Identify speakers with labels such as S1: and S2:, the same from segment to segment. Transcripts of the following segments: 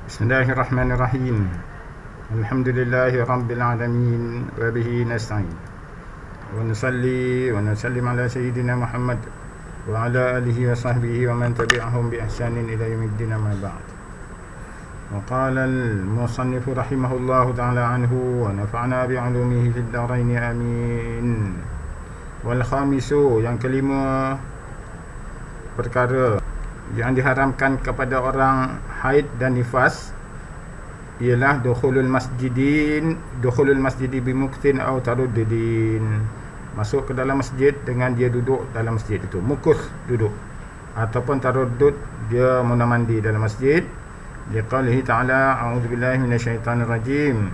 S1: Bismillahirrahmanirrahim. Alhamdulillahi rabbil alamin wa bihi nasta'in. Wa nusalli wa nusallim ala sayyidina Muhammad wa ala alihi wa sahbihi wa man tabi'ahum bi ihsanin ila yaumiddin, amma ba'd. Wa qala al-musannif rahimahullahu ta'ala anhu wa nafa'na bi 'ulumihi fid dharain amin. Wal khamisu, yang kelima, perkara yang diharamkan kepada orang haid dan nifas ialah dukhulul masjidi bimuktin aw taruddudin, masuk ke dalam masjid dengan dia duduk dalam masjid itu, mukus duduk, ataupun taruddud dia muna mandi dalam masjid. Liqaulihi ta'ala, a'udzubillahi minasyaitanir rajim,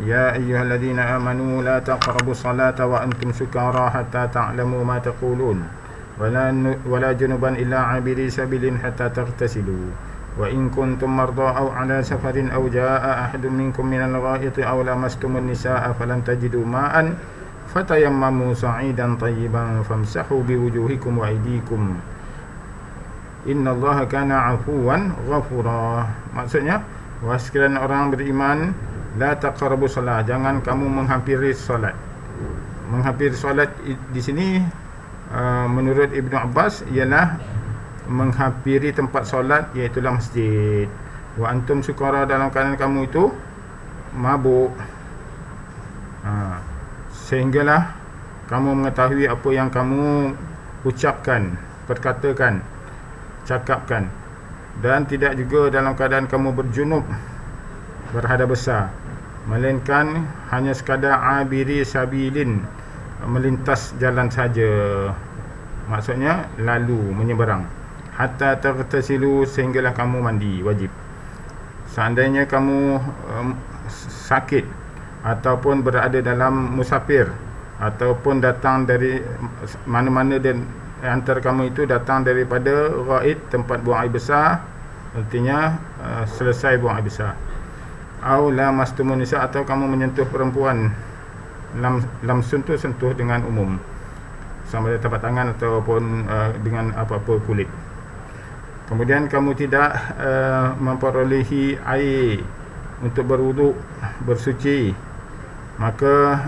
S1: ya ayyuhalladzina amanu la taqrabus salata wa antum sukara hatta ta'lamu ma taqulun ولا جنبا إلا عابري سبيل حتى تغتسلوا وإن كنتم مرضى أو على سفر أو جاء أحد منكم من الغائط أو لمستم النساء فلم تجدوا ماء فتيمموا صعيدا طيبا فامسحوا بوجوهكم وأيديكم إن الله كان عفوا غفورا. Maksudnya, wahai sekalian orang beriman, la taqrabu salat, jangan kamu menghampiri solat. Menghampiri solat di sini menurut Ibnu Abbas ialah menghampiri tempat solat, iaitu masjid. Wa antum sukara, dalam keadaan kamu itu mabuk, sehinggalah kamu mengetahui apa yang kamu ucapkan, perkatakan, cakapkan, dan tidak juga dalam keadaan kamu berjunub, berhadas besar, melainkan hanya sekadar abiri sabilin, melintas jalan saja, maksudnya lalu menyeberang. Hatta taghtasilu, sehinggalah kamu mandi wajib. Seandainya kamu sakit ataupun berada dalam musafir ataupun datang dari mana-mana dan antara kamu itu datang daripada ghaid, tempat buang air besar, artinya selesai buang air besar. Au lamastumun nisa, atau kamu menyentuh perempuan. Lamsun tu sentuh dengan umum, sama ada tapak tangan ataupun dengan apa-apa kulit. Kemudian kamu tidak memperolehi air untuk berwuduk, bersuci, maka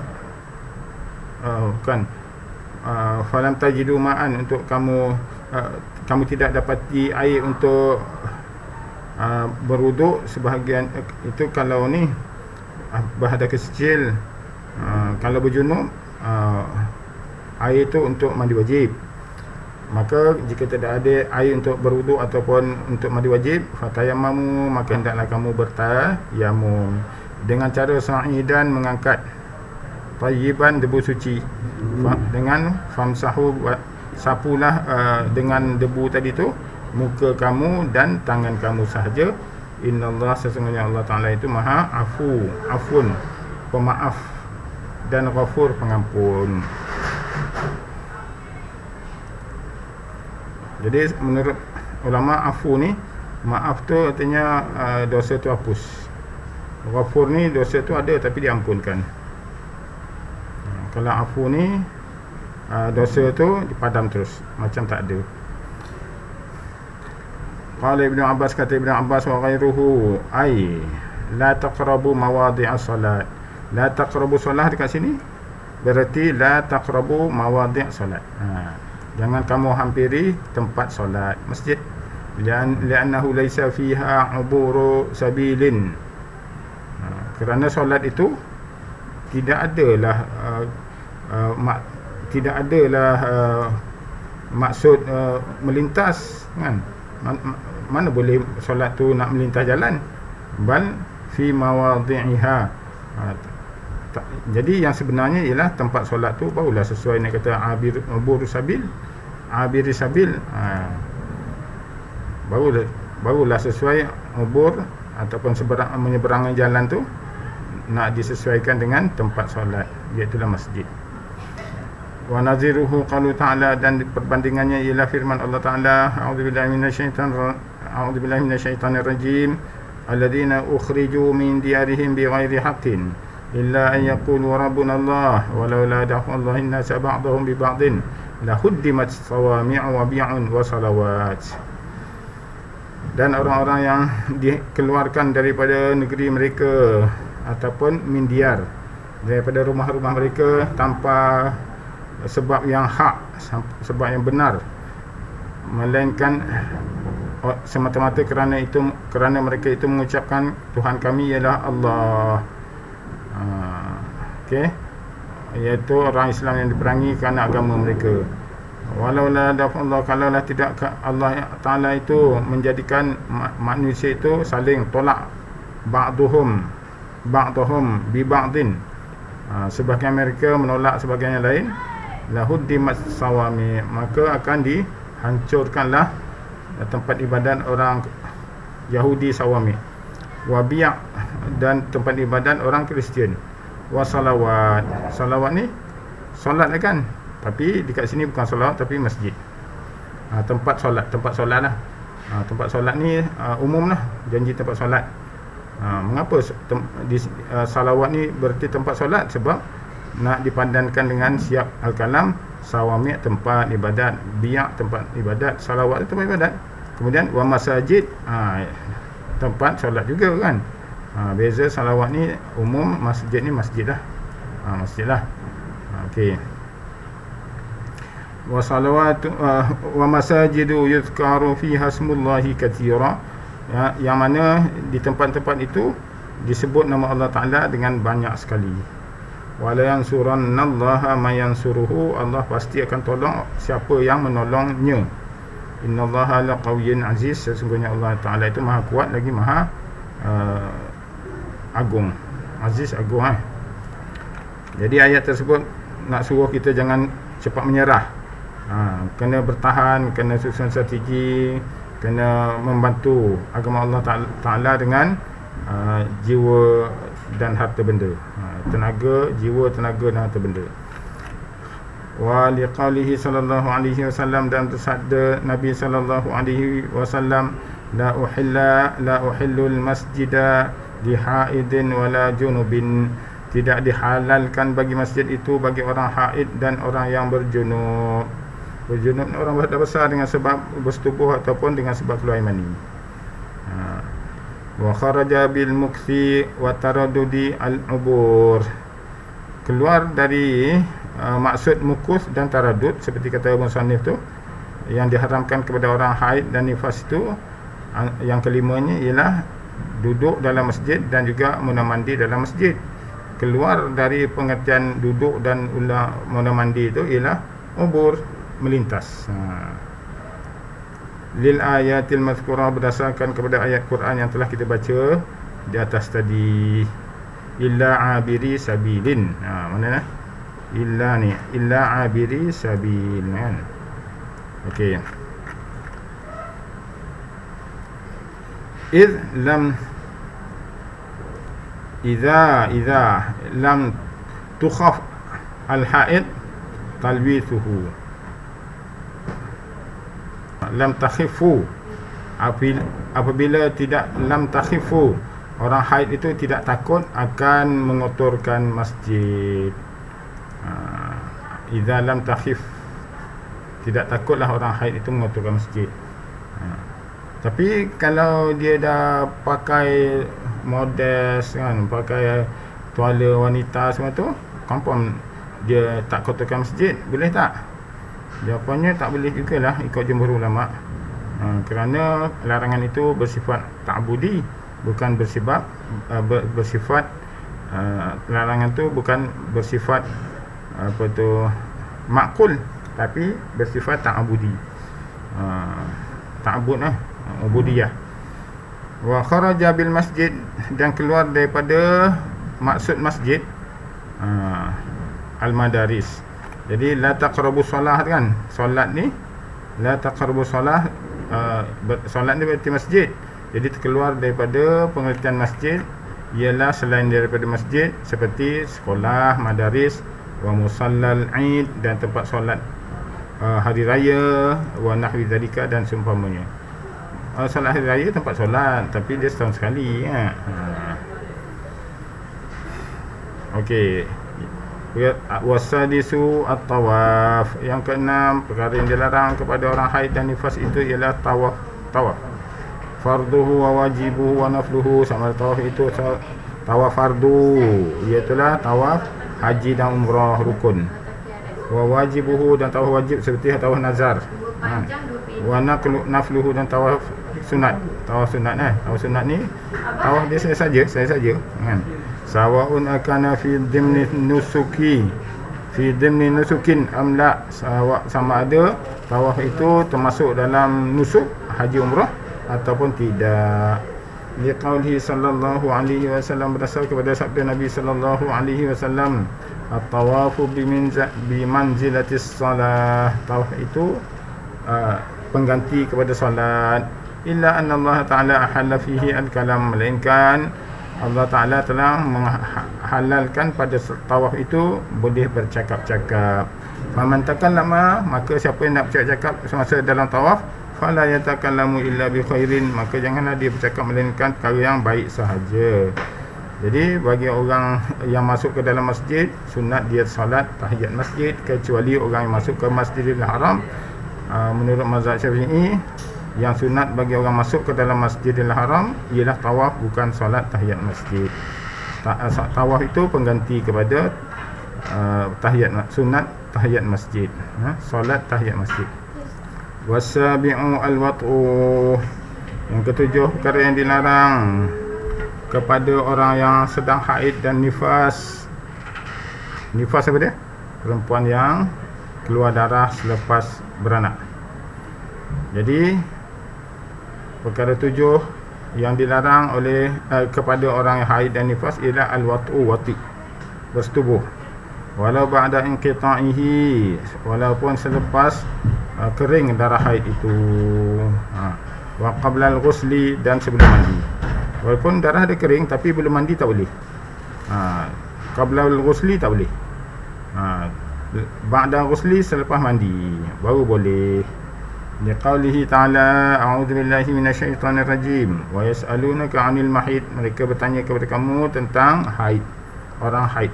S1: falam tajidu ma'an, untuk kamu tidak dapati air untuk berwuduk. Sebahagian itu kalau ni berhadas kecil. Kalau berjunub, air itu untuk mandi wajib. Maka jika tidak ada air untuk berwuduk ataupun untuk mandi wajib, fatayammamu, maka hendaklah kamu bertayamum dengan cara sa'idan, mengangkat, tayyiban, debu suci, dengan famsahu, sapulah dengan debu tadi tu muka kamu dan tangan kamu sahaja. Innallaha, sesungguhnya Allah Ta'ala itu maha afun, pemaaf, dan ghafur, pengampun. Jadi menurut ulama, afu ni, maaf tu artinya dosa tu hapus. Ghafur ni, dosa tu ada tapi diampunkan. Kalau afu ni, dosa tu dipadam terus, macam tak ada. Qala Ibnu Abbas, kata Ibnu Abbas, wa ghairuhu ay la taqrabu mawadhi'as salat. La taqrabu solat dekat sini berarti la taqrabu mawadhi' solat. Jangan kamu hampiri tempat solat, masjid. Li'annahu laysa fiha uburu sabilin. Kerana solat itu tidak adalah maksud melintas, kan? Mana boleh solat tu nak melintas jalan? Bal fi mawadhi'iha. Jadi yang sebenarnya ialah tempat solat tu barulah sesuai nak kata abiri sabil, barulah sesuai ubur ataupun menyeberangan jalan tu nak disesuaikan dengan tempat solat, iaitu masjid. Wa naziruhu qalu ta'ala, dan perbandingannya ialah firman Allah Ta'ala, a'udzubillahi minasyaitanir rajim, alladzina ukhriju min diyarihim bighairi haqqin illa an yaqulu rabbuna Allah walaula da'wallahi an-nas ba'dahum bi ba'din lahuddimat sawami'u wa bi'un wa salawat. dan orang-orang yang dikeluarkan daripada negeri mereka ataupun mindiar, daripada rumah-rumah mereka tanpa sebab yang hak, sebab yang benar, melainkan semata-mata kerana mereka itu mengucapkan Tuhan kami ialah Allah. Okey, iaitu orang Islam yang diperangi kerana agama mereka. Walaulah dafallahu, kalaulah tidak Allah Ta'ala itu menjadikan manusia itu saling tolak, ba'duhum bi ba'din, sebahagian mereka menolak sebahagian yang lain, lahuddimat sawami, maka akan dihancurkanlah tempat ibadat orang Yahudi sawami, wabiyak, dan tempat ibadat orang Kristian, wasalawat. Salawat ni solat kan, tapi dekat sini bukan salawat tapi masjid, tempat solat lah. Tempat solat ni umum lah, janji tempat solat. Mengapa salawat ni berarti tempat solat? Sebab nak dipadankan dengan siap al-kalam. Sawami' tempat ibadat, biyak tempat ibadat, salawat tempat ibadat. Kemudian wa masajid, tempat solat juga kan. Beza salawat ni umum, masjid ni masjid lah. Masjid lah. Okey. Wa salawat wa masajidu yuzkaru fiha ismullahi katsira, yang mana di tempat-tempat itu disebut nama Allah Ta'ala dengan banyak sekali. Wala yansurannallaha may yansuruhu, Allah pasti akan tolong siapa yang menolongnya. Innallaha laqawiyyun aziz, sesungguhnya Allah Ta'ala itu maha kuat lagi maha agung. Aziz, agung. Jadi ayat tersebut nak suruh kita jangan cepat menyerah. Kena bertahan, kena susun strategi, kena membantu agama Allah Ta'ala dengan jiwa dan harta benda, tenaga, jiwa, tenaga dan harta benda. Wa liqaulihi sallallahu alaihi wasallam, dan bersabda Nabi sallallahu alaihi wasallam, la uhillul masjida li haidin wala junubin, tidak dihalalkan bagi masjid itu bagi orang haid dan orang yang berjunub. Berjunub orang berhadas besar dengan sebab bersetubuh ataupun dengan sebab keluar mani. Wa kharaja bil mukthi wa taraddudi al-ubur, keluar dari maksud mukus dan taraddud, seperti kata musannif tu, yang diharamkan kepada orang haid dan nifas itu. Yang kelimanya ialah duduk dalam masjid dan juga muna mandi dalam masjid. Keluar dari pengertian duduk dan muna mandi itu ialah ubur, melintas. Lil ayatil mazkurah, berdasarkan kepada ayat Quran yang telah kita baca di atas tadi. Illa abiri sabilin, mana nah? Illa abiri sabil kan. Okey. Idza lam tukhaf al-haid talwithuhu, lam takhifu, apabila tidak lam takhifu, orang haid itu tidak takut akan mengotorkan masjid. Idza lam takhif, tidak takutlah orang haid itu mengotorkan masjid. Tapi kalau dia dah pakai modest kan, pakai tuala wanita semua tu, confirm dia tak kotorkan masjid, boleh tak? Jawapannya tak boleh jugalah ikut jumhur ulama. Kerana larangan itu bersifat ta'budi, bukan bersifat larangan tu bukan bersifat makul, tapi bersifat ta'budi. Ta'bud ubudiyah. Wa kharaja bil masjid, dan keluar daripada maksud masjid, al-madaris. Jadi la taqrabu solat kan, solat ni la taqrabu solat, solat ni berarti masjid. Jadi keluar daripada pengertian masjid ialah selain daripada masjid, seperti sekolah, madaris, wa musallal Eid, dan tempat solat hari raya, wa nahwi zalika, dan seumpamanya. Solat hari raya tempat solat, tapi dia setahun sekali Okey. Wasadisu at-tawaf, yang keenam perkara yang dilarang kepada orang haid dan nifas itu ialah tawaf. farduhu wa wajibuhu wa nafluhu. Sama tawaf itu tawaf fardu, iaitulah tawaf haji dan umrah rukun. Wa wajibuhu, dan tawaf wajib seperti tawaf nazar. Wa nafluhu, dan tawaf sunat. Tawaf sunat tawaf sunat ni tawaf dia saya saja kan. Sawaun akana fi dhimni nusuki, fi dhimni nusukin amla, sama ada tawaf itu termasuk dalam nusuk haji umrah ataupun tidak. Liqaulihi sallallahu alaihi wasallam, berdasar kepada sabda Nabi sallallahu alaihi wasallam, at-tawafu bi manzilatis salah. Tawaf itu pengganti kepada solat. Illa anna Allah Ta'ala ahalla fihi al-kalam, melainkan Allah Ta'ala telah menghalalkan pada tawaf itu boleh bercakap-cakap. Faman takallama, maka siapa yang nak bercakap semasa dalam tawaf, fala yatakallamu illa bi khairin, maka janganlah dia bercakap melainkan perkara yang baik sahaja. Jadi bagi orang yang masuk ke dalam masjid, sunat dia salat tahiyat masjid, kecuali orang yang masuk ke Masjidil Haram. Menurut mazhab Syafi'i, yang sunat bagi orang masuk ke dalam Masjidil Haram ialah tawaf, bukan solat tahiyat masjid. Tawaf itu pengganti kepada sunat tahiyat masjid, solat tahiyat masjid. Wasabi'u al-wat'u, yang ketujuh perkara yang dilarang kepada orang yang sedang haid dan nifas. Nifas apa dia? Perempuan yang keluar darah selepas beranak. Jadi perkara tujuh yang dilarang oleh kepada orang yang haid dan nifas ialah al-wat'u, wati, bersetubuh, walau ba'da inqita'ihi, walaupun selepas kering darah haid itu, wa qabla al-ghusli, dan sebelum mandi. Walaupun darah dia kering tapi belum mandi tak boleh. Qabla al-ghusli tak boleh. Ba'da al-ghusli, selepas mandi baru boleh. Liqaulihi ta'ala, a'udzu billahi minasyaitonir rajim, wa yas'alunaka 'anil mahid, mereka bertanya kepada kamu tentang haid, orang haid.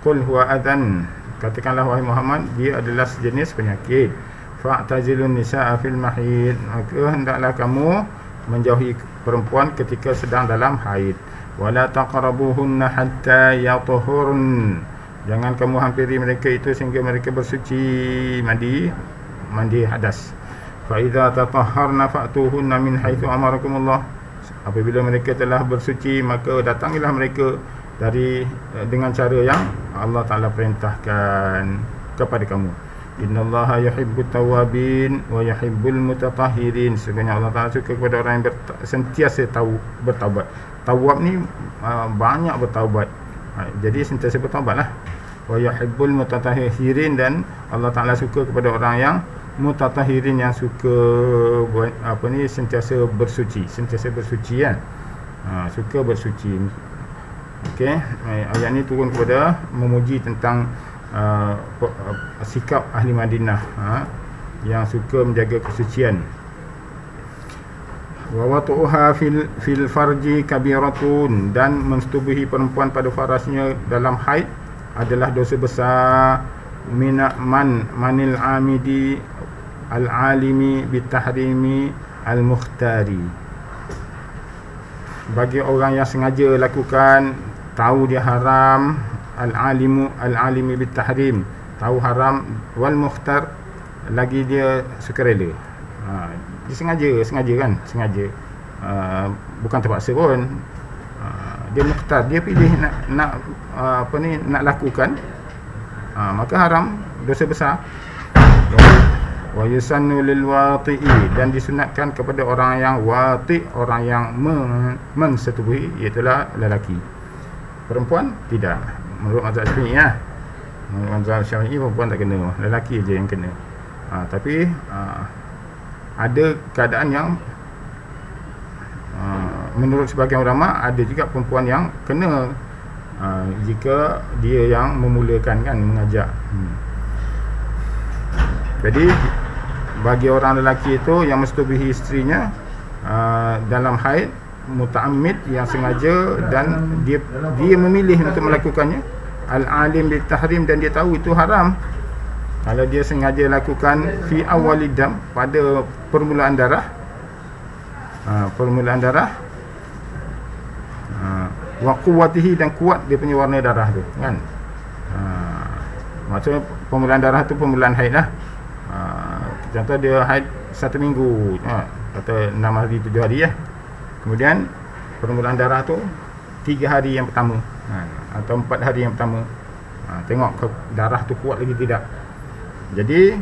S1: Qul huwa adhan, katakanlah wahai Muhammad, dia adalah sejenis penyakit. Fa'tazilun nisaa fil mahid, maka hendaklah kamu menjauhi perempuan ketika sedang dalam haid. Wala taqrabuhunna hatta yatahurun, jangan kamu hampiri mereka itu sehingga mereka bersuci, mandi hadas. Fa idza tatahharna fa'tuhunna min haitsu amarakumullah, apabila mereka telah bersuci maka datangilah mereka dengan cara yang Allah Ta'ala perintahkan kepada kamu. Innallaha yuhibbut tawwabin wa yuhibbul mutatahhirin, sebenarnya Allah Ta'ala suka kepada orang yang sentiasa bertaubat. Tawwab ni banyak bertaubat, jadi sentiasa bertaubatlah. Wa yuhibbul mutatahhirin, dan Allah Ta'ala suka kepada orang yang mutatahhirin, yang suka sentiasa bersuci kan. Suka bersuci. Okey, ayat ni turun kepada memuji tentang sikap ahli Madinah yang suka menjaga kesucian. Wa watuha fil farji kabiratun, dan mensetubuhi perempuan pada farasnya dalam haid adalah dosa besar. Manil amidi al-alimi bitahrimi al-mukhtari, bagi orang yang sengaja lakukan, tahu dia haram, al-alimi bitahrim, tahu haram, wal mukhtar, lagi dia sukarela. Dia sengaja kan, bukan terpaksa pun. Dia mukhtar, dia pilih nak lakukan, maka haram, dosa besar. Wa yusannu lil wati'i, dan disunatkan kepada orang yang wati', orang yang mensetubuhi, iaitulah lelaki. Perempuan tidak, menurut mazhab Syafi'i menurut mazhab Syafi'i perempuan tak kena, lelaki je yang kena. Tapi ada keadaan yang menurut sebahagian ulama ada juga perempuan yang kena, jika dia yang memulakan kan, mengajak. Jadi bagi orang lelaki itu yang mensetubuhi isterinya dalam haid, muta'ammid, yang sengaja, dan dia memilih untuk melakukannya, al-alim bil tahrim, dan dia tahu itu haram. Kalau dia sengaja lakukan fi awalidam, pada permulaan darah, permulaan darah, wa quwwatihi, dan kuat dia punya warna darah tu kan. Maksudnya permulaan darah tu permulaan haid lah. Contoh dia haid 1 minggu, kata 6 hari 7 hari ya. Kemudian permulaan darah tu 3 hari yang pertama, atau 4 hari yang pertama. Tengok darah tu kuat lagi tidak. Jadi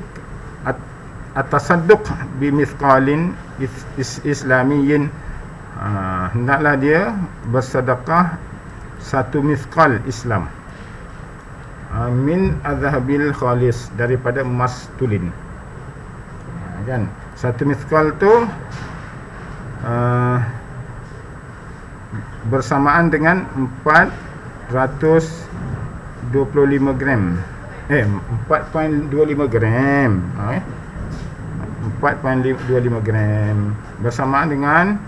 S1: at-tasadduq bi mithqalin islamiyyin, hendaklah dia bersedekah 1 mithqal Islam, min adhabil khalis, daripada emas tulin. Kan 1 mithqal tu bersamaan dengan 425 gram. 4.25 gram. 4.25 gram bersamaan dengan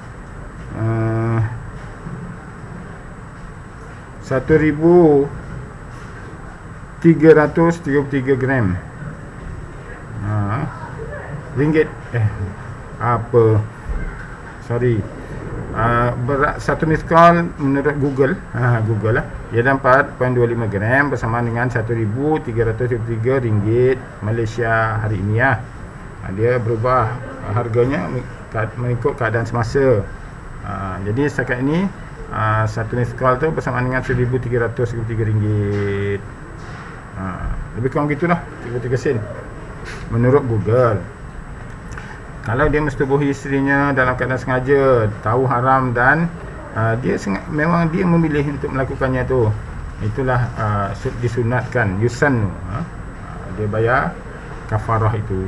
S1: 1,333 gram. Ringgit. Berat 1 mithqal menurut Google, Google lah, ia dapat 4.25 gram bersamaan dengan 1,333 ringgit Malaysia hari ini ya. Dia berubah harganya mengikut keadaan semasa. Jadi setakat ini 1 mithqal tu bersamaan dengan 1,333 ringgit. Lebih kurang gitulah, 33 sen menurut Google. Kalau dia mensetubuhi isterinya dalam keadaan sengaja, tahu haram, dan memang dia memilih untuk melakukannya tu, itulah disunatkan, yusannu, dia bayar kafarah itu.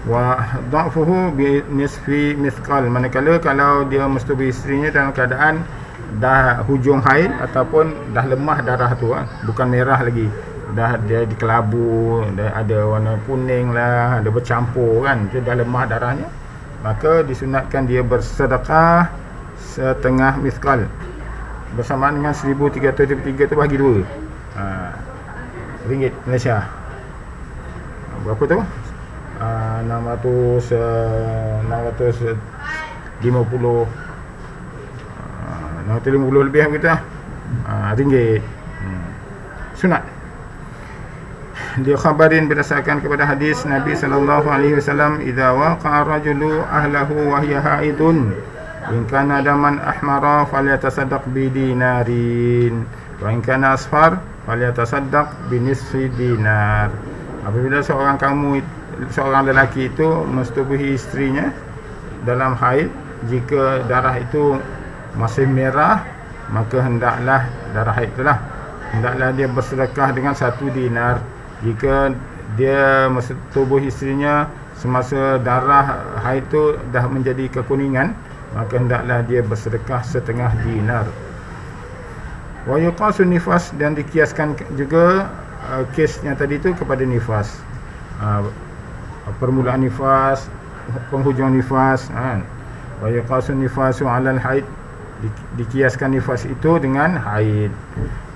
S1: Wa dha'fuhu bi nisfi mithqal, manakala kalau dia mensetubuhi isterinya dalam keadaan dah hujung haid ataupun dah lemah darah tu, bukan merah lagi, dah dia dikelabu, dah ada warna kuning lah, ada bercampur kan, dia dah lemah darahnya, maka disunatkan dia bersedekah setengah mithqal bersamaan dengan 1,333 tu bagi 2 ringgit Malaysia. Berapa tu? 650 lebih kita ringgit. Sunat. Dia khabarin berdasarkan kepada hadis Nabi sallallahu alaihi wasallam, idza waqa'a rajulu ahlahu wa hiya haidun in kana daman ahmara falyatasaddaq bi dinarin wa in kana asfar falyatasaddaq bi nisfi dinar. Apabila seorang lelaki itu mensetubuhi isterinya dalam haid, jika darah itu masih merah, maka hendaklah darah haid itulah, hendaklah dia bersedekah dengan 1 dinar. Jika dia mensetubuhi isterinya semasa darah haid itu dah menjadi kekuningan, maka hendaklah dia bersedekah setengah dinar. Wa yuqasu nifas, dan dikiaskan juga kesnya tadi itu kepada nifas, permulaan nifas, penghujung nifas. Wa yuqasu nifasu 'alal haid, dikiaskan nifas itu dengan haid.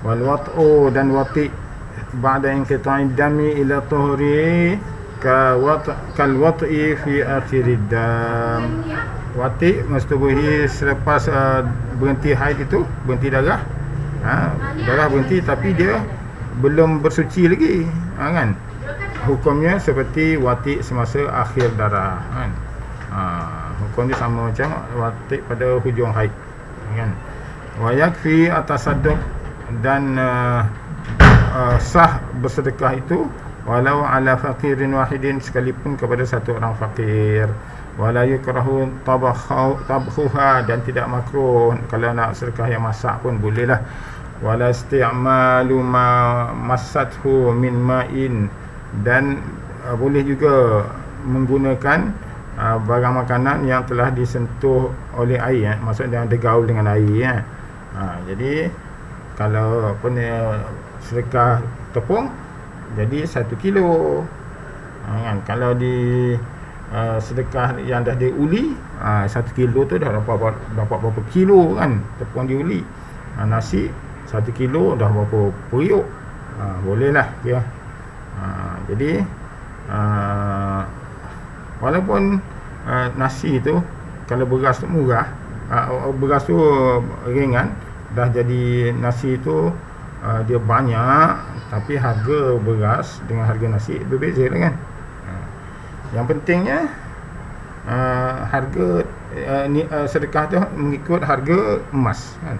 S1: Wal wat'u, dan wati' ba'da inqita'id dami ila tuhri kal wat'i fi akhirid dam. Wati' mensetubuhi selepas berhenti haid itu, berhenti darah, darah berhenti tapi dia belum bersuci lagi, kan, hukumnya seperti wati' semasa akhir darah, kan. Hukumnya sama macam wati' pada hujung haid, kan. Wa yakfi atasadduq, dan sah bersedekah itu walau ala faqirin wahidin, sekalipun kepada satu orang fakir. Wala yukrahu tabkhuha, dan tidak makruh kalau nak sedekah yang masak pun bolehlah. Wala isti'malu ma massathu min ma'in, dan boleh juga menggunakan barang makanan yang telah disentuh oleh air, maksudnya ada gaul dengan air. Jadi kalau apa ni, sedekah tepung jadi 1 kilo, kan. Kalau di sedekah yang dah diuli, 1 kilo tu dah dapat berapa kilo, kan, tepung diuli. Nasi 1 kilo dah berapa periuk, bolehlah ya. Jadi walaupun nasi tu kalau beras tu murah, beras tu ringan, dah jadi nasi tu dia banyak, tapi harga beras dengan harga nasi berbeza kan. Yang pentingnya harga sedekah tu mengikut harga emas kan.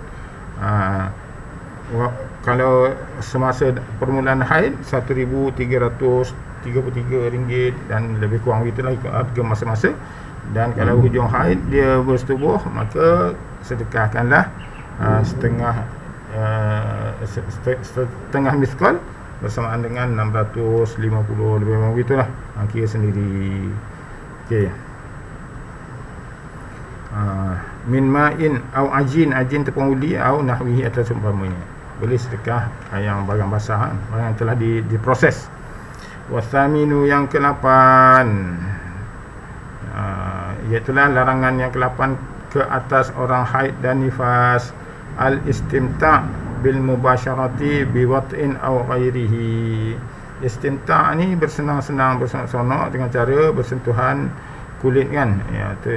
S1: Kalau semasa permulaan haid RM1,333 dan lebih kurang itulah ikut harga masa-masa. Dan kalau hujung haid dia bersetubuh, maka sedekahkanlah setengah miskal bersamaan dengan 650 lebih kurang gitulah. Kira sendiri. Okey. Min ma'in au ajin tepung uli au nahwihi atau seumpamanya. Boleh sedekah yang barang basah, barang yang telah diproses. Wasaminu yang ke-8, iaitulah larangan yang ke-8 ke atas orang haid dan nifas, al-istimta' bil mubasyarati bi wat'in aw ghairihi. Istimta' ni bersenang-senang, bersenang-senang dengan cara bersentuhan kulit kan. Ya, tu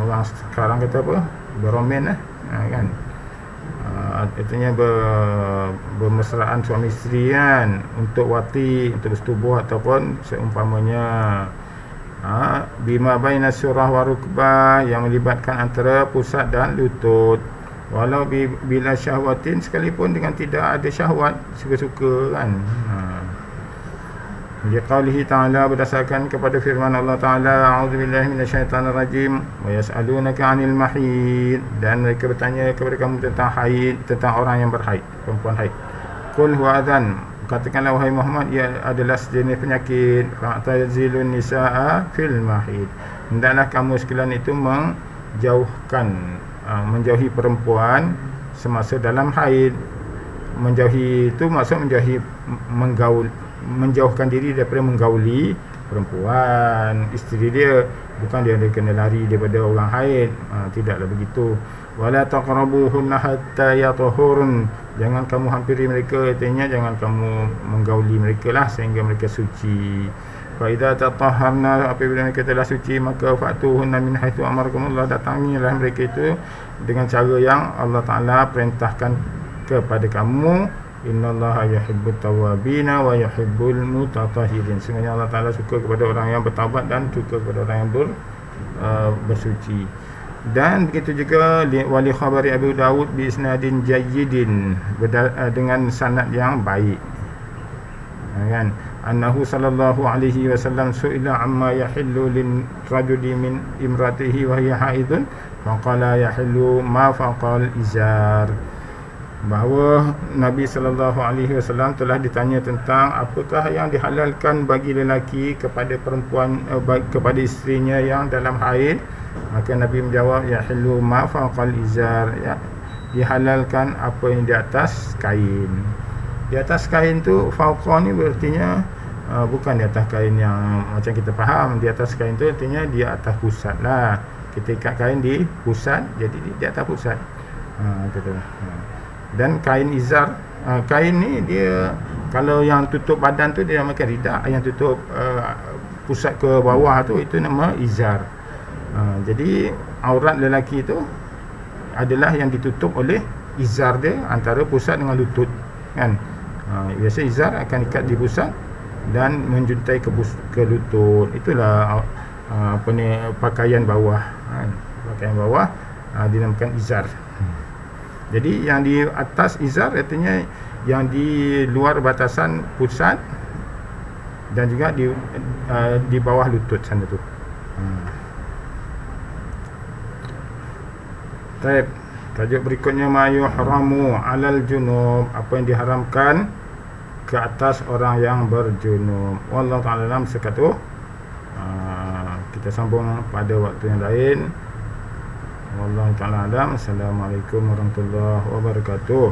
S1: orang sekarang kata apa? Beromen kan. Artinya bermesraan suami isteri kan, untuk wati, untuk bersetubuh ataupun seumpamanya. Bima baina surah wa rukbah, yang melibatkan antara pusat dan lutut. Walau bila syahwatin, sekalipun dengan tidak ada syahwat, suka-suka kan. Dia qaulihi ta'ala, berdasarkan kepada firman Allah Ta'ala, a'udzubillahi minasyaitanirrajim, wa yas'alunaka 'anil mahid, dan mereka bertanya kepada kamu tentang haid, tentang orang yang berhaid, perempuan haid. Qul huwa adzan, katakanlah wahai Muhammad, ia adalah sejenis penyakit. Fa'tazilun nisaa fil mahid, hendaklah kamu sekalian itu menjauhi perempuan semasa dalam haid. Menjauhi itu maksud menjauhkan diri daripada menggauli perempuan, isteri dia, bukan dia kena lari daripada orang haid. Tidaklah begitu. Wala taqrabuhunna hatta yatahurun, jangan kamu hampiri mereka, artinya jangan kamu menggauli mereka lah sehingga mereka suci. Fa idza tatahharna, apabila mereka telah suci, maka fa'tuhunna min haitsu amarakumullah, datangilah mereka itu dengan cara yang Allah Ta'ala perintahkan kepada kamu. Innallaha yuhibbut tawwabina wa yuhibbul mutatahhirin, sesungguhnya Allah Ta'ala suka kepada orang yang bertaubat dan suka kepada orang yang bersuci. Dan begitu juga wali khabari Abu Dawud bi isnadin jayyidin, dengan sanad yang baik kan, annahu sallallahu alaihi wasallam su'ila amma yahillu lin rajuli min imratihi wa hiya haidun faqala yahillu ma faqal izar, bahawa Nabi sallallahu alaihi wasallam telah ditanya tentang apakah yang dihalalkan bagi lelaki kepada perempuan, kepada isterinya yang dalam haid. Maka Nabi menjawab, yahillu ma faqal izar, ya, dihalalkan apa yang di atas kain. Di atas kain tu fauqa ni berartinya bukan di atas kain yang macam kita faham. Di atas kain tu artinya di atas pusat lah. Kita ikat kain di pusat, jadi di atas pusat. Dan kain izar, kain ni dia kalau yang tutup badan tu dia makan ridak, yang tutup pusat ke bawah tu itu nama izar. Jadi aurat lelaki tu adalah yang ditutup oleh izar dia antara pusat dengan lutut kan. Biasa izar akan ikat di pusat dan menjuntai ke lutut. Itulah apa ni, pakaian bawah kan. Pakaian bawah dinamakan izar. Jadi yang di atas izar artinya yang di luar batasan pusat dan juga di bawah lutut sana tu. Baik, tajuk berikutnya ma yuhramu 'alal junub, apa yang diharamkan ke atas orang yang berjunub. Wallahu ta'ala alam sekatu. Kita sambung pada waktu yang lain. Wallahu ta'ala alam. Assalamualaikum warahmatullahi wabarakatuh.